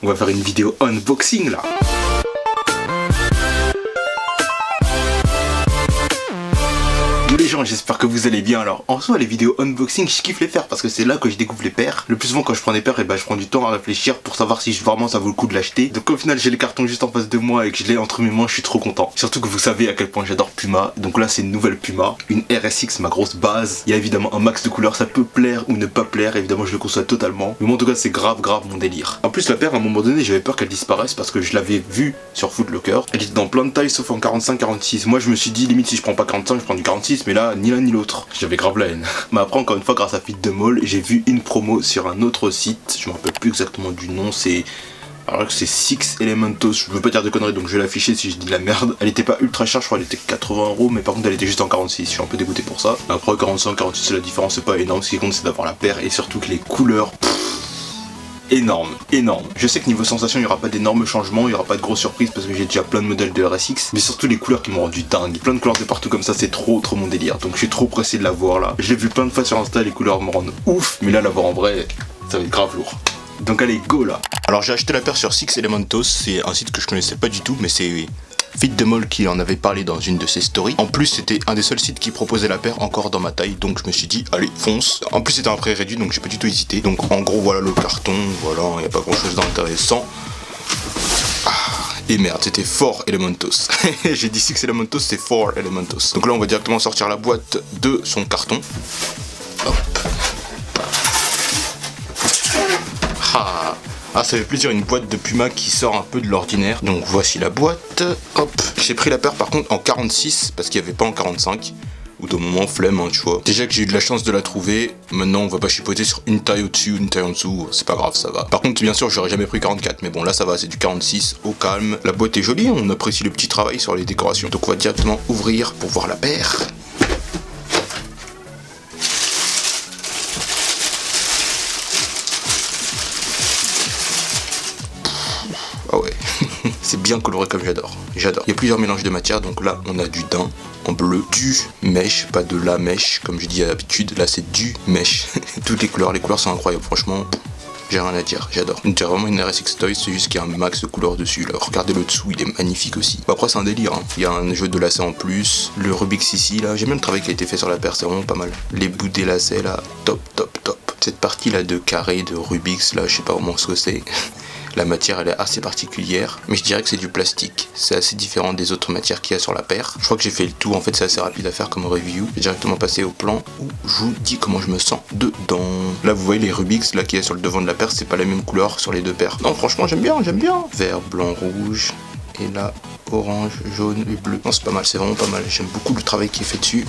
On va faire une vidéo unboxing là. Yo les gens, j'espère que vous allez bien. Alors en soi les vidéos unboxing je kiffe les faire parce que c'est là que je découvre les paires. Le plus souvent quand je prends des paires, je prends du temps à réfléchir pour savoir si vraiment ça vaut le coup de l'acheter. Donc au final j'ai les cartons juste en face de moi et que je l'ai entre mes mains, je suis trop content. Surtout que vous savez à quel point j'adore Puma. Donc là c'est une nouvelle Puma, une RSX, ma grosse base. Il y a évidemment un max de couleurs, ça peut plaire ou ne pas plaire, évidemment je le conçois totalement. Mais moi en tout cas c'est grave mon délire. En plus la paire à un moment donné j'avais peur qu'elle disparaisse parce que je l'avais vue sur Footlocker. Elle était dans plein de tailles sauf en 45-46. Moi je me suis dit limite si je prends pas 45 je prends du 46, mais là ni l'un ni l'autre. J'avais grave la haine. Mais après encore une fois grâce à Fit de Mall j'ai vu une promo sur un autre site. Je me rappelle plus exactement du nom, c'est... Alors que c'est Six Elementos, je veux pas dire de conneries donc je vais l'afficher si je dis de la merde. Elle était pas ultra chère, je crois elle était 80€, mais par contre elle était juste en 46, je suis un peu dégoûté pour ça. Après 45, 46 la différence c'est pas énorme, ce qui compte c'est d'avoir la paire et surtout que les couleurs... énorme. Je sais que niveau sensation il n'y aura pas d'énormes changements, il n'y aura pas de grosses surprises parce que j'ai déjà plein de modèles de RSX, mais surtout les couleurs qui m'ont rendu dingue. Plein de couleurs de partout comme ça, c'est trop mon délire, donc je suis trop pressé de la voir là. Je l'ai vu plein de fois sur Insta, les couleurs me rendent ouf, mais là la voir en vrai, ça va être grave lourd. Donc allez, go là. Alors j'ai acheté la paire sur Six Elementos, c'est un site que je connaissais pas du tout, mais c'est Fit de Mall qui en avait parlé dans une de ses stories. En plus c'était un des seuls sites qui proposait la paire encore dans ma taille, donc je me suis dit allez fonce. En plus c'était un prix réduit donc j'ai pas du tout hésité. Donc en gros voilà le carton, voilà, il n'y a pas grand chose d'intéressant. Et merde, c'était 4 Elementos. J'ai dit Six Elementos, c'est 4 Elementos. Donc là on va directement sortir la boîte de son carton. Hop. Ah, ça fait plaisir, une boîte de Puma qui sort un peu de l'ordinaire. Donc voici la boîte. Hop. J'ai pris la paire par contre en 46 parce qu'il n'y avait pas en 45. Ou de moment flemme, hein, tu vois. Déjà que j'ai eu de la chance de la trouver. Maintenant on va pas chipoter sur une taille au-dessus, une taille en dessous. C'est pas grave, ça va. Par contre bien sûr j'aurais jamais pris 44. Mais bon là ça va, c'est du 46 au calme. La boîte est jolie, on apprécie le petit travail sur les décorations. Donc on va directement ouvrir pour voir la paire. Ah ouais, c'est bien coloré comme j'adore. Il y a plusieurs mélanges de matières, donc là on a du daim en bleu, du mèche, pas de la mèche comme je dis à l'habitude, là c'est du mèche. Toutes les couleurs sont incroyables, franchement, j'ai rien à dire, j'adore. C'est vraiment une RSX Toys, c'est juste qu'il y a un max de couleurs dessus là. Regardez le dessous, il est magnifique aussi. Bon, après c'est un délire, hein. Il y a un jeu de lacets en plus, le Rubik's ici là, j'aime bien le travail qui a été fait sur la paire, c'est vraiment pas mal. Les bouts des lacets là, top. Cette partie là de carré de Rubik's là, je sais pas vraiment ce que c'est. La matière elle est assez particulière, mais je dirais que c'est du plastique. C'est assez différent des autres matières qu'il y a sur la paire. Je crois que j'ai fait le tout, en fait c'est assez rapide à faire comme review. J'ai directement passé au plan où je vous dis comment je me sens dedans. Là vous voyez les Rubik's là qu'il y a sur le devant de la paire, c'est pas la même couleur sur les deux paires. Non franchement j'aime bien. Vert, blanc, rouge. Et là orange, jaune et bleu. Non c'est pas mal, c'est vraiment pas mal. J'aime beaucoup le travail qui est fait dessus.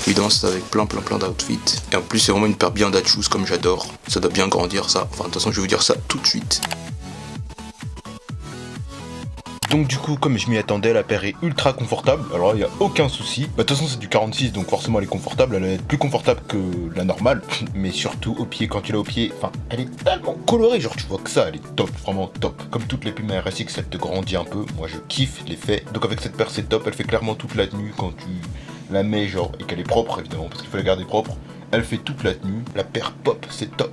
Évidemment c'est avec plein d'outfits. Et en plus c'est vraiment une paire bien d'achous comme j'adore. Ça doit bien grandir ça. Enfin de toute façon je vais vous dire ça tout de suite. Donc du coup comme je m'y attendais, la paire est ultra confortable. Alors il n'y a aucun souci. Bah de toute façon c'est du 46 donc forcément elle est confortable. Elle va être plus confortable que la normale. Mais surtout au pied, quand tu l'as au pied, enfin elle est tellement colorée. Genre tu vois que ça, elle est top, vraiment top. Comme toutes les Puma RSX, elle te grandit un peu. Moi je kiffe l'effet. Donc avec cette paire c'est top. Elle fait clairement toute la tenue quand tu la mets genre et qu'elle est propre évidemment parce qu'il faut la garder propre. Elle fait toute la tenue. La paire pop, c'est top.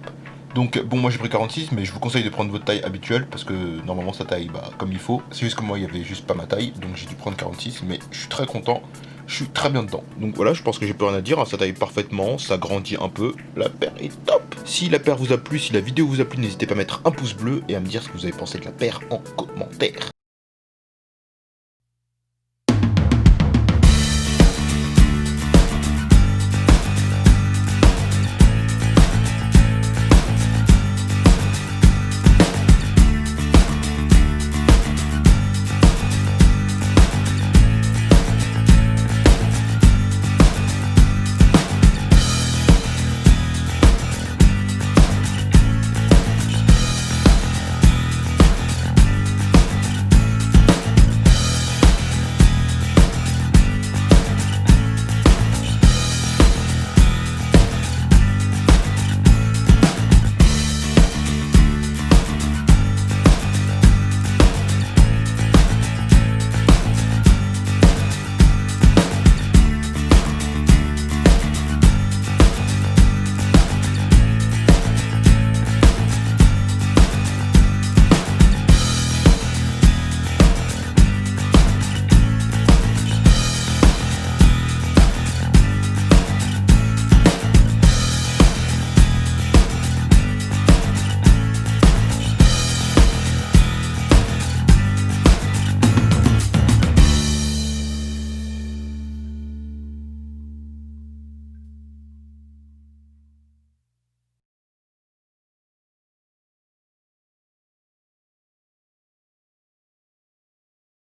Donc bon moi j'ai pris 46 mais je vous conseille de prendre votre taille habituelle parce que normalement ça taille comme il faut. C'est juste que moi il y avait juste pas ma taille donc j'ai dû prendre 46 mais je suis très content, je suis très bien dedans. Donc voilà, je pense que j'ai plus rien à dire, hein. Ça taille parfaitement, ça grandit un peu, la paire est top. Si la paire vous a plu, si la vidéo vous a plu, n'hésitez pas à mettre un pouce bleu et à me dire ce que vous avez pensé de la paire en commentaire.